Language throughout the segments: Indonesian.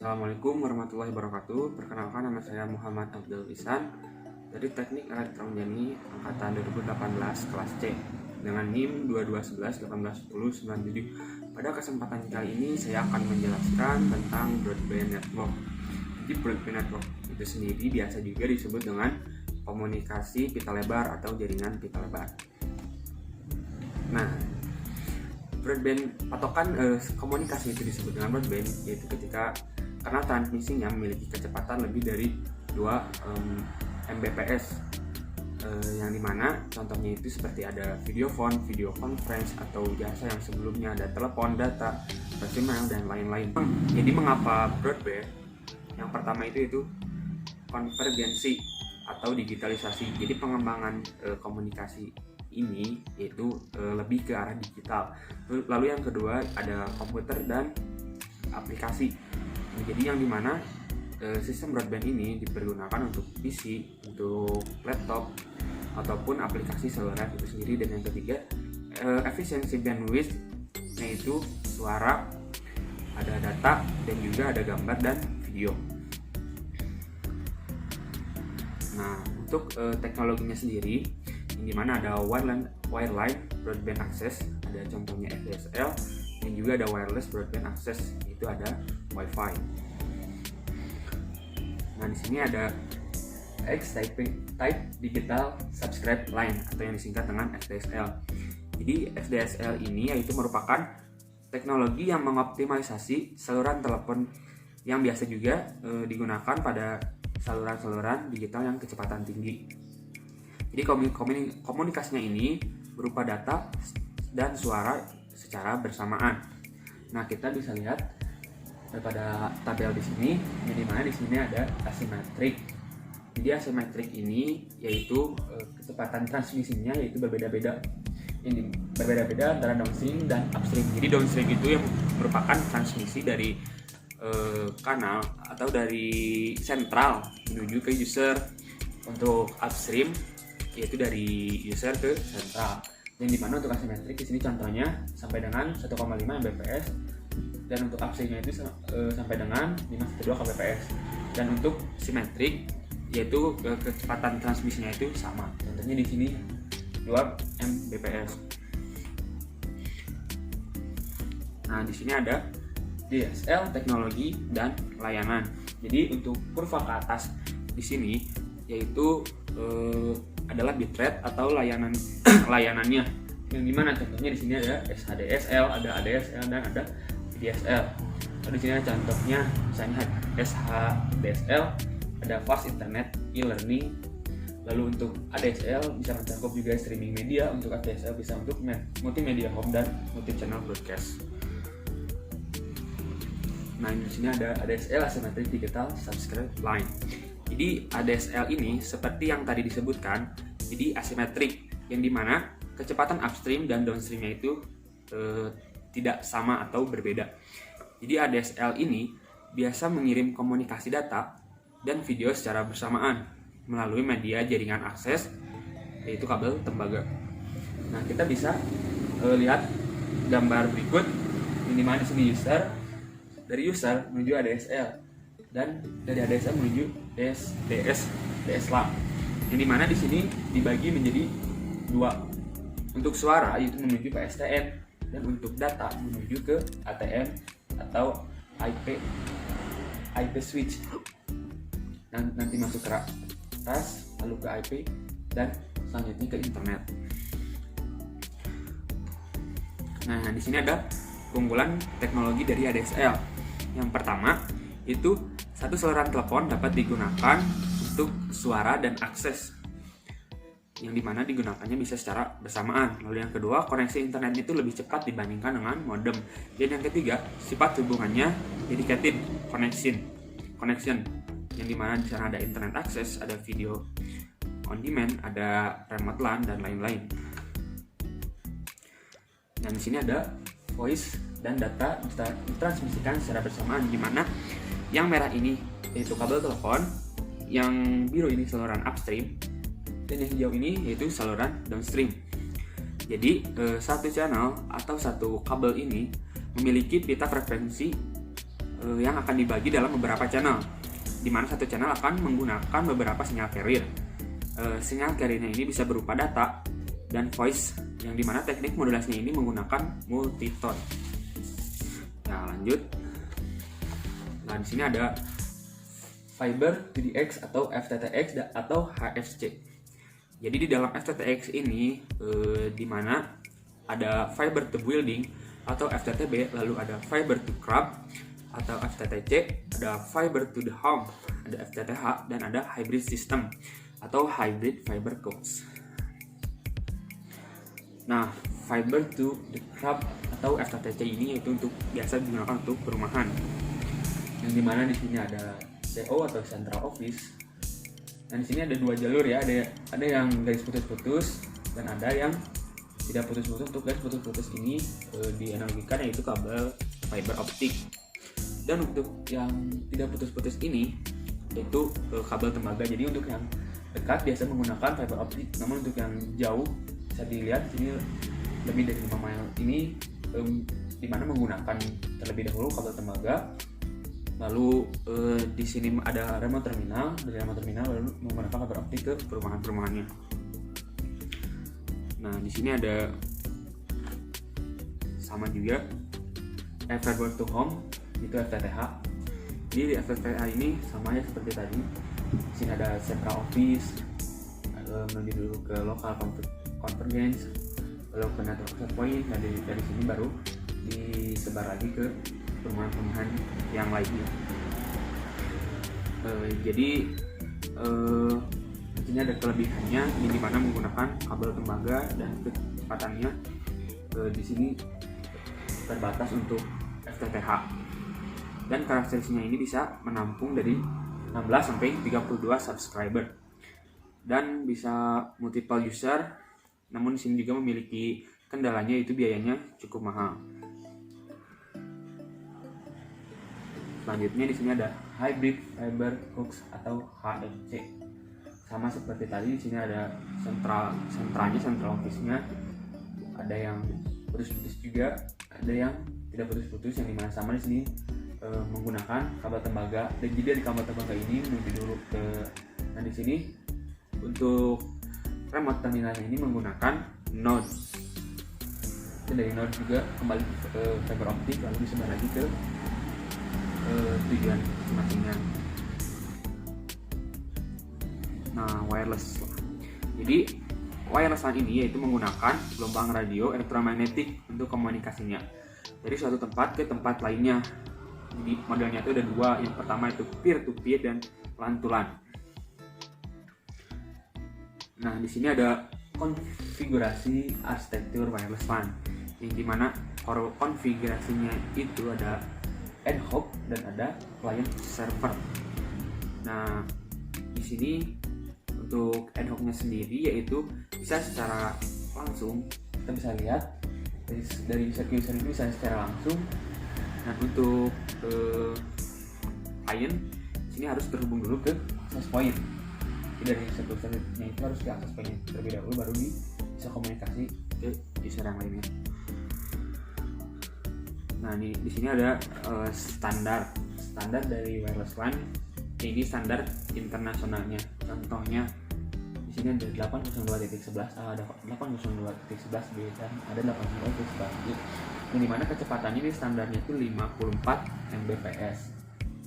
Assalamualaikum warahmatullahi wabarakatuh. Perkenalkan, nama saya Muhammad Abdul Ihsan dari Teknik Elektromekani angkatan 2018 kelas C dengan NIM 2211181097. Pada kesempatan kali ini saya akan menjelaskan tentang broadband network. Jadi broadband network itu sendiri biasa juga disebut dengan komunikasi pita lebar atau jaringan pita lebar. Nah, broadband patokan komunikasi itu disebut dengan broadband yaitu ketika karena transmisinya memiliki kecepatan lebih dari 2 Mbps, yang dimana contohnya itu seperti ada video phone, video conference, atau jasa yang sebelumnya ada telepon, data, email, dan lain-lain. Jadi mengapa broadband? Yang pertama itu konvergensi atau digitalisasi. Jadi pengembangan komunikasi ini yaitu lebih ke arah digital. Lalu yang kedua ada komputer dan aplikasi. Jadi yang dimana sistem broadband ini dipergunakan untuk PC, untuk laptop, ataupun aplikasi seluler itu sendiri. Dan yang ketiga efisiensi bandwidth, yaitu suara, ada data, dan juga ada gambar dan video. Nah, untuk teknologinya sendiri, yang dimana ada wireline broadband access, ada contohnya FDSL, dan juga ada wireless broadband access, yaitu ada Wi-Fi. Nah, di sini ada X-type digital subscribe line atau yang disingkat dengan FDSL. Jadi FDSL ini yaitu merupakan teknologi yang mengoptimalisasi saluran telepon yang biasa juga digunakan pada saluran-saluran digital yang kecepatan tinggi. Jadi komunikasinya ini berupa data dan suara secara bersamaan. Nah, kita bisa lihat pada tabel di sini, di mana di sini ada asimetrik. Jadi asimetrik ini yaitu kecepatan transmisinya yaitu berbeda-beda. Ini berbeda-beda antara downstream dan upstream. Jadi downstream itu yang merupakan transmisi dari kanal atau dari sentral menuju ke user. Untuk upstream yaitu dari user ke sentral. Yang dimana untuk asimetrik di sini contohnya sampai dengan 1,5 Mbps, dan untuk upstreamnya itu sampai dengan 5,2 kbps. Dan untuk simetrik yaitu kecepatan transmisinya itu sama. Contohnya di sini 2 Mbps. Nah, di sini ada DSL, teknologi dan layanan. Jadi untuk kurva ke atas di sini yaitu adalah bitrate atau layanannya. Yang dimana contohnya di sini ada SHDSL, ada ADSL, dan ada VDSL. Di sini ada contohnya misalnya SHDSL, ada fast internet e-learning. Lalu untuk ADSL bisa mencakup juga streaming media, untuk ADSL bisa untuk multimedia home dan multi channel broadcast. Nah, di sini ada ADSL, asymmetric digital subscribe line. Jadi ADSL ini seperti yang tadi disebutkan, jadi asimetrik, yang dimana kecepatan upstream dan downstreamnya itu tidak sama atau berbeda. Jadi ADSL ini biasa mengirim komunikasi data dan video secara bersamaan melalui media jaringan akses, yaitu kabel tembaga. Nah, kita bisa lihat gambar berikut, yang dimana di sini dari user menuju ADSL, dan dari ADSL menuju DS/LAN. Yang dimana di sini dibagi menjadi 2. Untuk suara itu menuju ke STM, dan untuk data menuju ke ATM atau IP switch. Dan nanti masuk ke ras, lalu ke IP, dan selanjutnya ke internet. Nah, di sini ada keunggulan teknologi dari ADSL. Yang pertama itu satu saluran telepon dapat digunakan untuk suara dan akses, yang dimana digunakannya bisa secara bersamaan. Lalu yang kedua, koneksi internet itu lebih cepat dibandingkan dengan modem. Dan yang ketiga, sifat hubungannya dedicated connection, yang dimana di sana ada internet access, ada video on demand, ada remote LAN, dan lain-lain. Dan di sini ada voice dan data ditransmisikan secara bersamaan, di mana yang merah ini yaitu kabel telepon, yang biru ini saluran upstream, dan yang hijau ini yaitu saluran downstream. Jadi satu channel atau satu kabel ini memiliki pita frekuensi yang akan dibagi dalam beberapa channel, di mana satu channel akan menggunakan beberapa sinyal carrier. Sinyal carriernya ini bisa berupa data dan voice, yang dimana teknik modulasinya ini menggunakan multitone. Nah, lanjut. Nah, di sini ada Fiber to the X atau FTTX atau HFC. Jadi di dalam FTTX ini di mana ada Fiber to Building atau FTTB, lalu ada Fiber to Crib atau FTTC, ada Fiber to the Home, ada FTTH, dan ada Hybrid System atau Hybrid Fiber Coax. Nah, Fiber to the Crib atau FTTC ini yaitu untuk biasa digunakan untuk perumahan, yang dimana di sini ada CO atau Central Office. Dan di sini ada dua jalur ya, ada yang garis putus-putus dan ada yang tidak putus-putus. Untuk garis putus-putus ini dianalogikan yaitu kabel fiber optik. Dan untuk yang tidak putus-putus ini yaitu kabel tembaga. Jadi untuk yang dekat biasa menggunakan fiber optik, namun untuk yang jauh bisa dilihat sini lebih dari 5 mile ini di mana menggunakan terlebih dahulu kabel tembaga. Lalu di sini ada remote terminal, dari remote terminal lalu menggunakan fiber optik ke perumahan-perumahannya. Nah, di sini ada sama juga Fiber to Home, itu FTTH. Jadi di FTTH ini sama ya seperti tadi. Di sini ada Central Office, menuju dulu ke Local Convergence, lalu ke Network Access Point. Nah, dari sini baru disebar lagi ke perumahan-perumahan yang lainnya. Jadi di sini ada kelebihannya, ini dimana menggunakan kabel tembaga dan kecepatannya di sini terbatas untuk FTTH. Dan karakteristiknya ini bisa menampung dari 16 sampai 32 subscriber dan bisa multiple user. Namun di sini juga memiliki kendalanya, yaitu biayanya cukup mahal. Selanjutnya di sini ada Hybrid Fiber Coax atau HFC. Sama seperti tadi, di sini ada central office-nya. Ada yang putus-putus juga, ada yang tidak putus-putus, yang dimana sama di sini menggunakan kabel tembaga. Dan jadi dari kabel tembaga ini menuju dulu ke, nah di sini untuk remote terminalnya ini menggunakan node. Dan dari node juga kembali ke fiber optik, lalu disebar lagi ke tujuan masing-masingnya. Nah, wireless. Jadi wireless LAN ini yaitu menggunakan gelombang radio elektromagnetik untuk komunikasinya dari suatu tempat ke tempat lainnya. Jadi modelnya itu ada dua. Yang pertama itu peer to peer dan LAN to LAN. Nah, di sini ada konfigurasi arsitektur wireless LAN, yang dimana konfigurasinya itu ada ad hoc dan ada client server. Nah, di sini untuk ad hoc-nya sendiri yaitu bisa secara langsung, kita bisa lihat dari user ke user itu bisa secara langsung. Nah, untuk client sini harus terhubung dulu ke access point. Jadi dari user ke usernya itu harus ke access point terlebih dahulu, baru bisa komunikasi ke user yang lainnya. Nah, di sini ada standar dari wireless LAN. Ini standar internasionalnya. Contohnya di sini ada 802.11a, ada 802.11b, dan ada 802.11c. Yang dimana kecepatannya di standarnya itu 54 Mbps.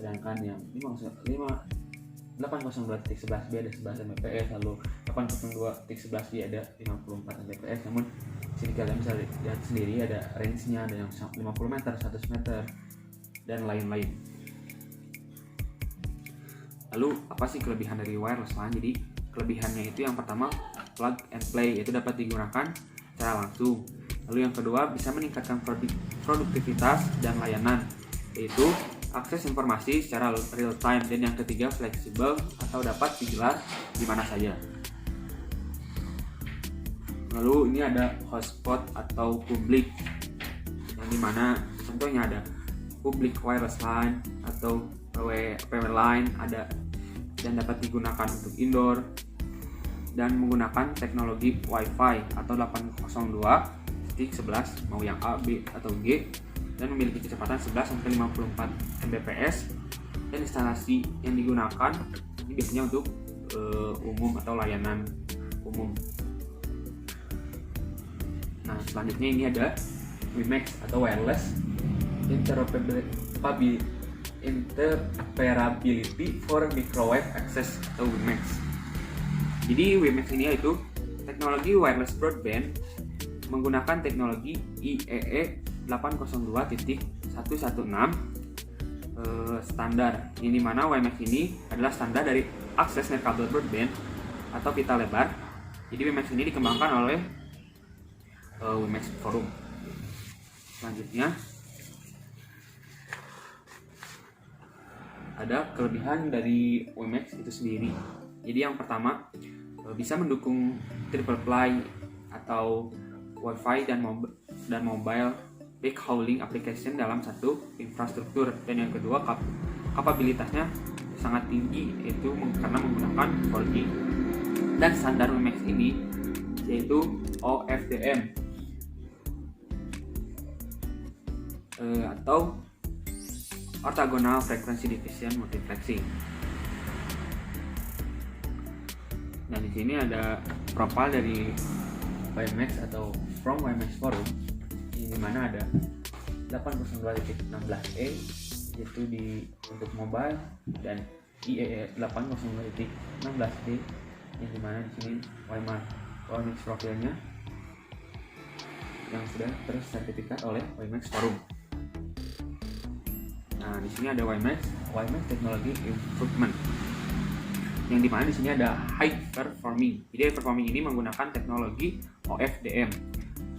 Sedangkan yang 802.11b ada 11 Mbps, lalu 802.11c ada 54 Mbps. Namun sini kalian bisa lihat sendiri ada range-nya, ada yang 50 meter, 100 meter, dan lain-lain. Lalu apa sih kelebihan dari wireless LAN? Jadi kelebihannya itu yang pertama plug and play, yaitu dapat digunakan secara langsung. Lalu yang kedua bisa meningkatkan produktivitas dan layanan, yaitu akses informasi secara real time. Dan yang ketiga fleksibel atau dapat digelar di mana saja. Lalu ini ada hotspot atau public, yang dimana contohnya ada public wireless LAN atau PW line ada, dan dapat digunakan untuk indoor dan menggunakan teknologi Wi-Fi atau 802.11 mau yang A, B atau G, dan memiliki kecepatan 11-54 Mbps, dan instalasi yang digunakan ini biasanya untuk umum atau layanan umum. Nah, selanjutnya ini ada WiMAX atau Wireless Interoperability for Microwave Access atau WiMAX. Jadi WiMAX ini yaitu teknologi wireless broadband menggunakan teknologi IEEE 802.116 standar, ini mana WiMAX ini adalah standar dari akses nirkabel broadband atau pita lebar. Jadi WiMAX ini dikembangkan oleh WiMAX Forum. Selanjutnya ada kelebihan dari WiMAX itu sendiri. Jadi yang pertama, bisa mendukung triple play atau Wi-Fi dan mobile backhauling application dalam satu infrastruktur. Dan yang kedua, kapabilitasnya sangat tinggi, yaitu karena menggunakan 4G. Dan standar WiMAX ini yaitu OFDM atau Orthogonal Frequency Division Multiplexing. Nah, di sini ada profil dari WiMAX atau From WiMAX Forum, di mana ada 802.16e yaitu untuk mobile, dan IEEE 802.16d yang dimana di sini WiMAX profilnya yang sudah tersertifikat oleh WiMAX Forum. Nah, di sini ada WiMAX Technology Improvement, yang dimana di sini ada High Performing. Jadi High Performing ini menggunakan teknologi OFDM.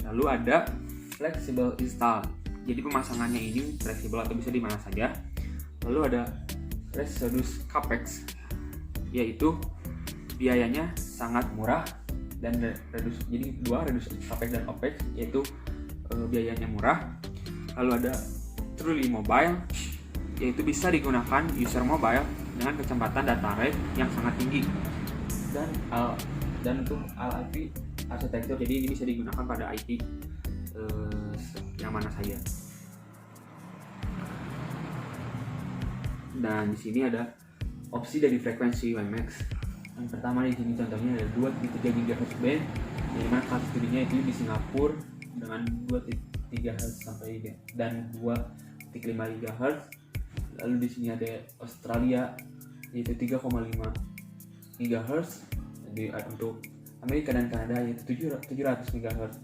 Lalu ada Flexible Install. Jadi pemasangannya ini fleksibel atau bisa di mana saja. Lalu ada Reduce Capex, yaitu biayanya sangat murah, dan jadi dua, Reduce Capex dan OPEX, yaitu biayanya murah. Lalu ada Truly Mobile, yaitu bisa digunakan user mobile dengan kecepatan data rate yang sangat tinggi, dan untuk IP arsitektur, jadi ini bisa digunakan pada IP yang mana saja. Dan di sini ada opsi dari frekuensi WiMAX. Yang pertama di sini contohnya ada 2.3 GHz band, di mana kasus studinya itu di Singapura dengan 2.3 Hz sampai dan 2.5 GHz. Lalu di sini ada Australia yaitu 3,5 GHz. Jadi untuk Amerika dan Kanada yaitu 700 MHz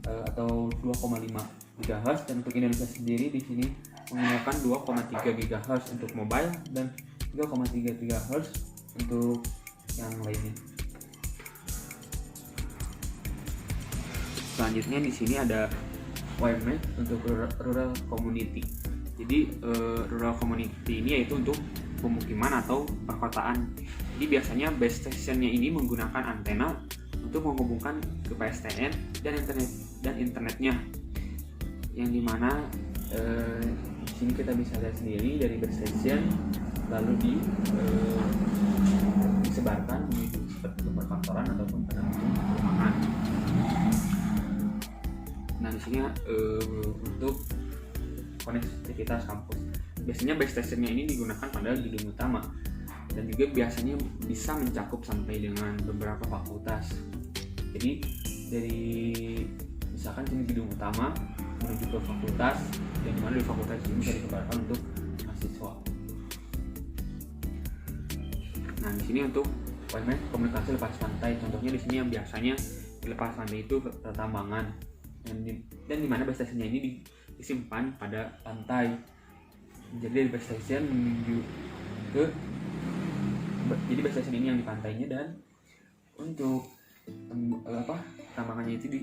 atau 2,5 GHz, dan untuk Indonesia sendiri di sini menggunakan 2,3 GHz untuk mobile dan 3,3 GHz untuk yang lainnya. Selanjutnya di sini ada WiMAX untuk rural community. Jadi rural community ini yaitu untuk pemukiman atau perkotaan. Jadi biasanya base stationnya ini menggunakan antena untuk menghubungkan ke PSTN dan internetnya, yang dimana di sini kita bisa lihat sendiri dari base station lalu disebarkan seperti perkantoran ataupun perumahan. Nah, di sini untuk konektivitas kampus, biasanya base stationnya ini digunakan pada gedung utama, dan juga biasanya bisa mencakup sampai dengan beberapa fakultas. Jadi dari misalkan sini gedung utama menuju ke fakultas, dan dimana di fakultas ini bisa dikeluarkan untuk mahasiswa. Nah, di sini untuk WiMAX komunikasi lepas pantai, contohnya di sini yang biasanya di lepas pantai itu pertambangan, dan dimana base stationnya ini disimpan pada pantai. Jadi dari base station menuju ke, jadi base station ini yang di pantainya, dan untuk tambangannya itu di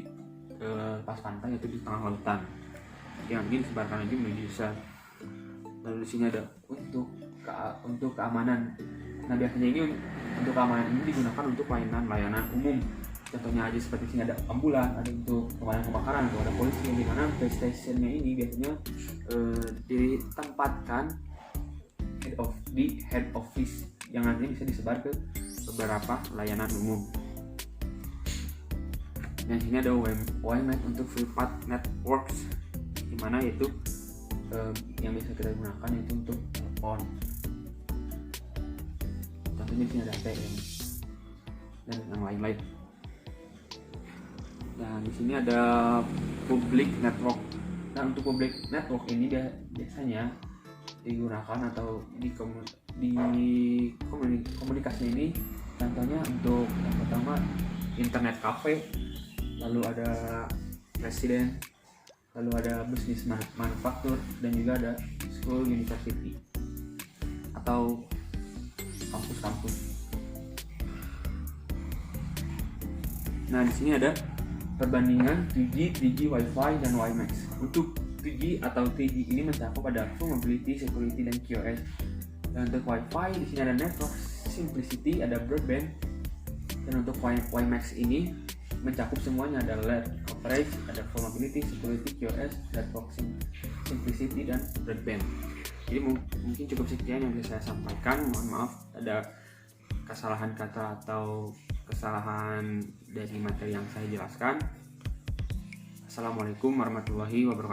pas pantai, yaitu di tengah lautan, yang ini disebarkan lagi menuju besar. Lalu di sini ada untuk keamanan. Nah, biasanya ini untuk keamanan ini digunakan untuk layanan umum. Contohnya aja seperti sini ada ambulan, ada untuk pemadam kebakaran, ada polisi, yang dimana base stationnya ini biasanya ditempatkan di head office yang nantinya bisa disebar ke beberapa layanan umum. Dan sini ada WiMAX untuk Free Path Networks, dimana yaitu yang biasa kita gunakan itu untuk telepon. Contohnya di sini ada ATM dan yang lain-lain. Nah, di sini ada public network. Nah, untuk public network ini biasanya digunakan atau di komunikasi ini, contohnya untuk yang pertama internet cafe, lalu ada resident, lalu ada bisnis manufaktur, dan juga ada school university atau kampus-kampus. Nah, di sini ada perbandingan 2G, 3G, Wi-Fi, dan WiMAX. Untuk 2G atau 3G ini mencakup pada full mobility, security, dan QoS. Dan untuk Wi-Fi di sini ada network simplicity, ada broadband. Dan untuk WiMAX ini mencakup semuanya, ada LED coverage, ada full mobility, security, QoS, network simplicity, dan broadband. Jadi mungkin cukup sekian yang bisa saya sampaikan. Mohon maaf ada kesalahan kata atau kesalahan dari materi yang saya jelaskan. Assalamualaikum warahmatullahi wabarakatuh.